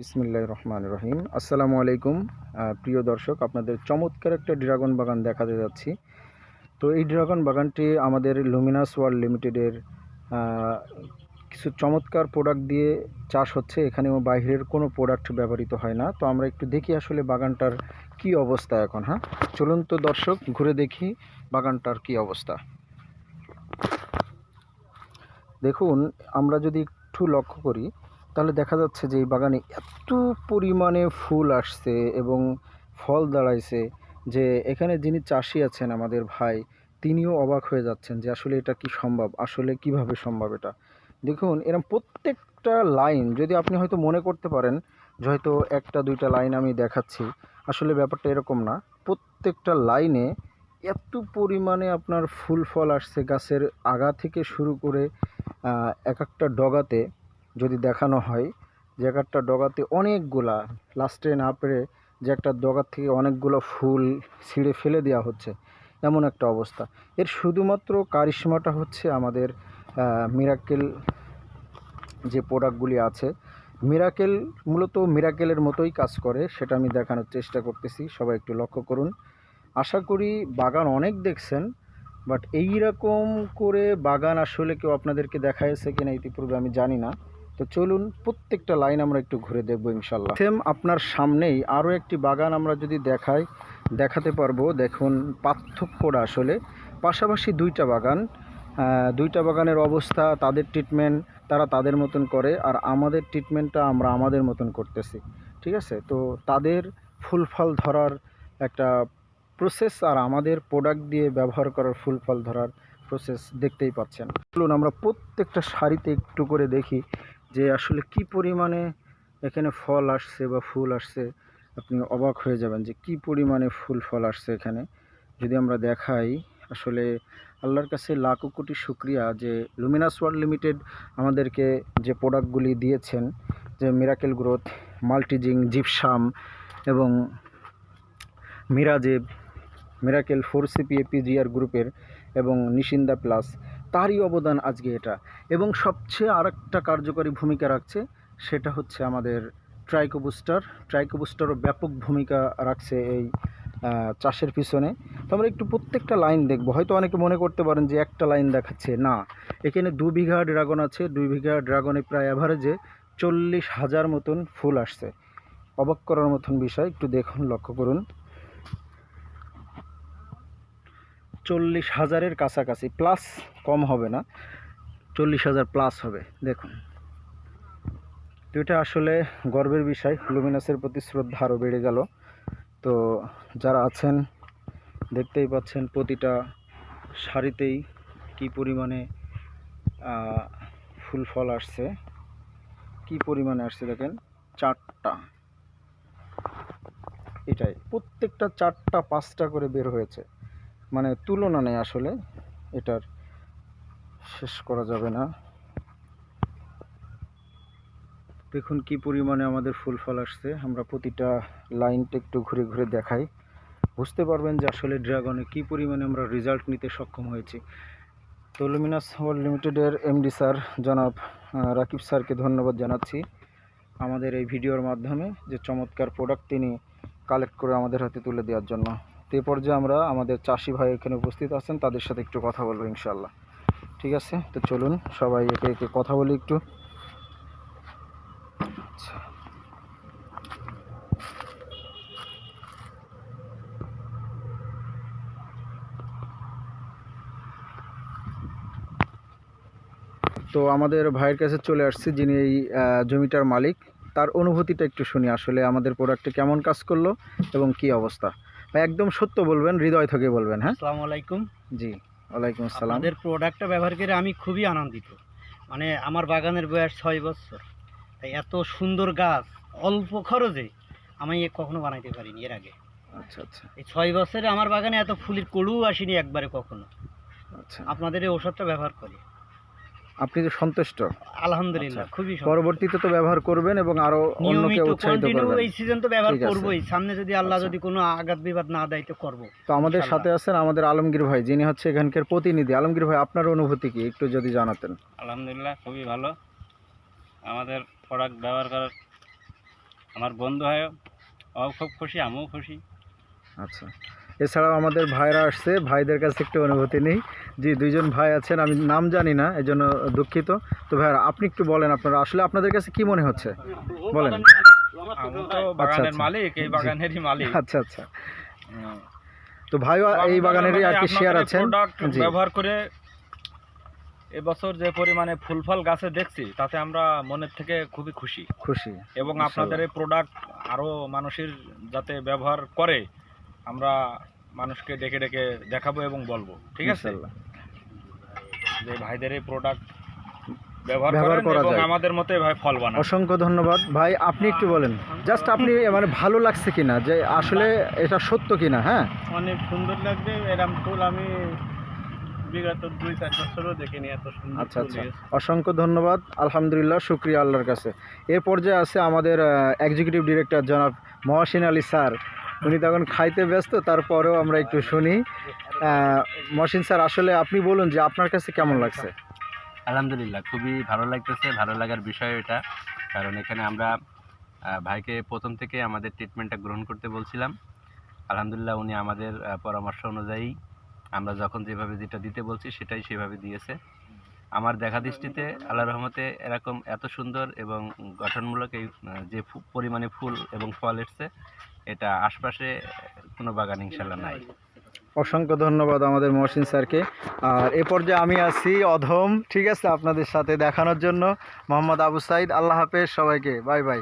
বিসমিল্লাহির রহমানির রহিম। আসসালামু আলাইকুম প্রিয় দর্শক, আপনাদের চমৎকার একটা ড্রাগন বাগান দেখাতে যাচ্ছি। তো এই ড্রাগন বাগানটি আমাদের লুমিনাস ওয়ার্ল্ড লিমিটেডের কিছু চমৎকার প্রোডাক্ট দিয়ে চাষ হচ্ছে। এখানেও বাইরের কোনো প্রোডাক্ট ব্যবহৃত হয় না। তো আমরা একটু দেখি আসলে বাগানটার কি অবস্থা এখন। চলুন তো দর্শক, ঘুরে দেখি বাগানটার কি অবস্থা। দেখুন, আমরা যদি একটু লক্ষ্য করি তাহলে দেখা যাচ্ছে যে এই বাগানে এত পরিমাণে ফুল আসছে এবং ফল দাঁড়াইছে যে এখানে যিনি চাষি আছেন আমাদের ভাই, তিনিও অবাক হয়ে যাচ্ছেন যে আসলে এটা কি সম্ভব, আসলে কিভাবে সম্ভব এটা। দেখুন, এরকম প্রত্যেকটা লাইন যদি আপনি হয়তো মনে করতে পারেন যে হয়তো একটা দুইটা লাইন আমি দেখাচ্ছি, আসলে ব্যাপারটা এরকম না। প্রত্যেকটা লাইনে এত পরিমাণে আপনার ফুল ফল আসছে, গাছের আগা থেকে শুরু করে এক একটা ডগাতে যদি দেখানো হয় যে এক একটা ডগাতে অনেকগুলা, লাস্টে না পেরে যে একটা ডগার থেকে অনেকগুলো ফুল ছিঁড়ে ফেলে দেওয়া হচ্ছে, এমন একটা অবস্থা। এর শুধুমাত্র কারিশমাটা হচ্ছে আমাদের মিরাকেল যে প্রোডাক্টগুলি আছে। মিরাকেল মূলত মিরাকেলের মতোই কাজ করে, সেটা আমি দেখানোর চেষ্টা করতেছি, সবাই একটু লক্ষ্য করুন। আশা করি বাগান অনেক দেখছেন, বাট এই রকম করে বাগান আসলে কেউ আপনাদেরকে দেখাইছে কিনা ইতিপূর্বে আমি জানি না। তো চলুন প্রত্যেকটা লাইন আমরা একটু ঘুরে দেখবো ইনশাল্লাহ। সেম আপনার সামনেই আরও একটি বাগান আমরা যদি দেখাতে পারবো। দেখুন পার্থক্যটা আসলে, পাশাপাশি দুইটা বাগানের অবস্থা, তাদের ট্রিটমেন্ট তারা তাদের মতন করে, আর আমাদের ট্রিটমেন্টটা আমরা আমাদের মতন করতেছি। ঠিক আছে? তো তাদের ফুল ফল ধরার একটা প্রসেস আর আমাদের প্রোডাক্ট দিয়ে ব্যবহার করার ফুল ফল ধরার প্রসেস দেখতেই পাচ্ছেন। চলুন আমরা প্রত্যেকটা সারিতে একটু করে দেখি যে আসলে কি পরিমাণে এখানে ফল আসছে বা ফুল আসছে। আপনি অবাক হয়ে যাবেন যে কি পরিমাণে ফুল ফল আসছে এখানে। যদি আমরা দেখাই, আসলে আল্লাহর কাছে লাখো কোটি শুকরিয়া যে লুমিনাস ওয়ার্ল্ড লিমিটেড আমাদেরকে যে প্রোডাক্টগুলি দিয়েছেন, যে মিরাকেল গ্রোথ, মাল্টিজিং, জিপসাম এবং মিরাজেব, মিরাকেল 4CP APGR গ্রুপের এবং নিশিন্দা প্লাস, তারই অবদান আজকে এটা। এবং সবচেয়ে আরেকটা কার্যকরী ভূমিকা রাখছে, সেটা হচ্ছে আমাদের ট্রাইকোবুস্টারও ব্যাপক ভূমিকা রাখছে এই চাষের পিছনে। তো আমরা একটু প্রত্যেকটা লাইন দেখব। হয়তো অনেকে মনে করতে পারেন যে একটা লাইন দেখাচ্ছে, না, এখানে 2 বিঘা ড্রাগন আছে। 2 বিঘা ড্রাগনে প্রায় অ্যাভারেজে 40,000 মতন ফুল আসছে। অবাক করার মতন বিষয়, একটু দেখুন, লক্ষ্য করুন। 40,000-এর কাছাকাছি, প্লাস, কম হবে না, 40,000 প্লাস হবে। দেখুন, তো এটা আসলে গর্বের বিষয়। লুমিনাসের প্রতি শ্রদ্ধা আরও বেড়ে গেল। তো যারা আছেন দেখতেই পাচ্ছেন প্রতিটা সারিতেই কি পরিমাণে ফুল ফল আসছে, কি পরিমাণে আসছে দেখেন, 4টা, এটাই প্রত্যেকটা 4টা 5টা করে বের হয়েছে। মানে তুলনা নেই আসলে, এটার শেষ করা যাবে না। দেখুন কি পরিমাণে আমাদের ফুল ফল আসছে। আমরা প্রতিটা লাইনটা একটু ঘুরে ঘুরে দেখাই, বুঝতে পারবেন যে আসলে ড্রাগনে কি পরিমাণে আমরা রেজাল্ট নিতে সক্ষম হয়েছি। তো লুমিনাস ওয়ার্ল্ড লিমিটেডের এমডি স্যার জনাব রাকিব স্যারকে ধন্যবাদ জানাচ্ছি আমাদের এই ভিডিওর মাধ্যমে যে চমৎকার প্রোডাক্ট তিনি কালেক্ট করে আমাদের হাতে তুলে দেওয়ার জন্য। তো এ পর্যায়ে আমরা আমাদের চাষি ভাই এখানে উপস্থিত আছেন, তাদের সাথে একটু কথা বলবো ইনশাল্লাহ। ঠিক আছে? তো চলুন সবাই একে একে কথা বলি একটু। তো আমাদের ভাইয়ের কাছে চলে আসছি, যিনি এই জমিটার মালিক। তার অনুভূতিটা একটু শুনি, আসলে আমাদের প্রোডাক্টে কেমন কাজ করলো এবং কি অবস্থা। ভাই একদম সত্য বলবেন, হৃদয় থেকে বলবেন। হ্যাঁ, আসসালামু আলাইকুম। জি, ওয়ালাইকুম আসসালাম। আপনাদের প্রোডাক্টটা ব্যবহার করে আমি খুবই আনন্দিত। মানে আমার বাগানের বয়স 6 বছর, তাই এত সুন্দর গাছ অল্প খরচে আমি কখনো বানাইতে পারিনি এর আগে। আচ্ছা আচ্ছা। এই 6 বছরে আমার বাগানে এত ফুলের কড়ুও আসেনি একবারে কখনো। আচ্ছা, আপনাদের এই ওষুধটা ব্যবহার করি, আপনি তো সন্তুষ্ট? আলহামদুলিল্লাহ, আচ্ছা, খুবই সন্তুষ্ট। পরবর্তীতে তো ব্যবহার করবেন এবং আরো অন্যকে নিয়মিত উৎসাহিত কন্টিনিউ করবেন। এই সিজন তো ব্যবহার ঠিক আছে। করবোই, সামনে যদি আল্লাহ আচ্ছা। যদি কোনো আঘাত বিবাদ না দেয় তো করবো। তো আমাদের ইনশাআল্লাহ। সাথে আছেন আমাদের আলমগীর ভাই, যিনি হচ্ছে এখানকার প্রতিনিধি। আলমগীর ভাই, আপনার অনুভূতি কি একটু যদি জানাতেন। আলহামদুলিল্লাহ, খুবই ভালো। আমাদের প্রোডাক্ট ব্যবহার করার আমার বন্ধু হয় ও খুব খুশি, আমিও খুশি। আচ্ছা, এছাড়াও আমাদের ভাইরা আসছে, ভাইদের কাছে একটু অনুভূতি নেই। জি, দুইজন ভাই আছেন, আমি নাম জানি না, এই জন্য দুঃখিত। তো ভাইরা আপনি একটু বলেন, আপনারা আসলে আপনাদের কাছে কি মনে হচ্ছে বলেন। আমি তো বাগানের আচ্ছা। মালিক, এই জি। বাগানেরই মালিক। আচ্ছা আচ্ছা, তো ভাইও এই বাগানেরই আর কি শেয়ার আছেন। প্রোডাক্ট জি, ব্যবহার করে এবছর যে পরিমাণে ফুল ফল গাছে দেখছি, তাতে আমরা মনের থেকে খুবই খুশি। খুশি। এবং আপনাদের এই প্রোডাক্ট আরও মানুষের যাতে ব্যবহার করে, আমরা মানুষকে ডেকে ডেকে দেখাবো এবং বলবো, ঠিক আছে, ইনশাআল্লাহ। যে ভাইদের এই প্রোডাক্ট ব্যবহার ব্যবহার করেন করা এবং যায়। আমাদের মতো ভাই ফল বানান। অসংখ্য ধন্যবাদ ভাই, আপনি একটু বলেন জাস্ট আপনি মানে ভালো লাগছে কিনা, যে আসলে এটা সত্য কিনা। হ্যাঁ, অনেক সুন্দর লাগছে, এরকম ফুল আমি বিগত 2-4 বছরও দেখিনি এত সুন্দর আচ্ছা ফুল আচ্ছা, এসেছে। অসংখ্য ধন্যবাদ, আলহামদুলিল্লাহ, শুক্রিয়া আল্লাহর কাছে। এর পর্যায়ে আছে আমাদের এক্সিকিউটিভ ডিরেক্টর জনাব মহসিন আলী স্যার। উনি তখন খাইতে ব্যস্ত, তারপরেও আমরা একটু শুনি। মহসিন স্যার, আসলে আপনি বলুন যে আপনার কাছে কেমন লাগছে। আলহামদুলিল্লাহ, খুবই ভালো লাগতেছে। ভালো লাগার বিষয় এটা, কারণ এখানে আমরা ভাইকে প্রথম থেকে আমাদের ট্রিটমেন্টটা গ্রহণ করতে বলছিলাম। আলহামদুলিল্লাহ, উনি আমাদের পরামর্শ অনুযায়ী আমরা যখন যেভাবে যেটা দিতে বলছি সেটাই সেভাবে দিয়েছে। আমার দেখা দৃষ্টিতে আল্লাহর রহমতে এরকম এত সুন্দর এবং গঠনমূলক এই যে পরিমাণে ফুল এবং ফল এসছে, এটা আশপাশে কোনো বাগান ইনশাল্লাহ নাই। অসংখ্য ধন্যবাদ আমাদের মহসিন স্যারকে। আর এ পর্যায়ে আমি আছি অধম, ঠিক আছে, আপনাদের সাথে দেখানোর জন্য। মোহাম্মদ আবু সাইদ। আল্লাহ হাফেজ সবাইকে, বাই বাই।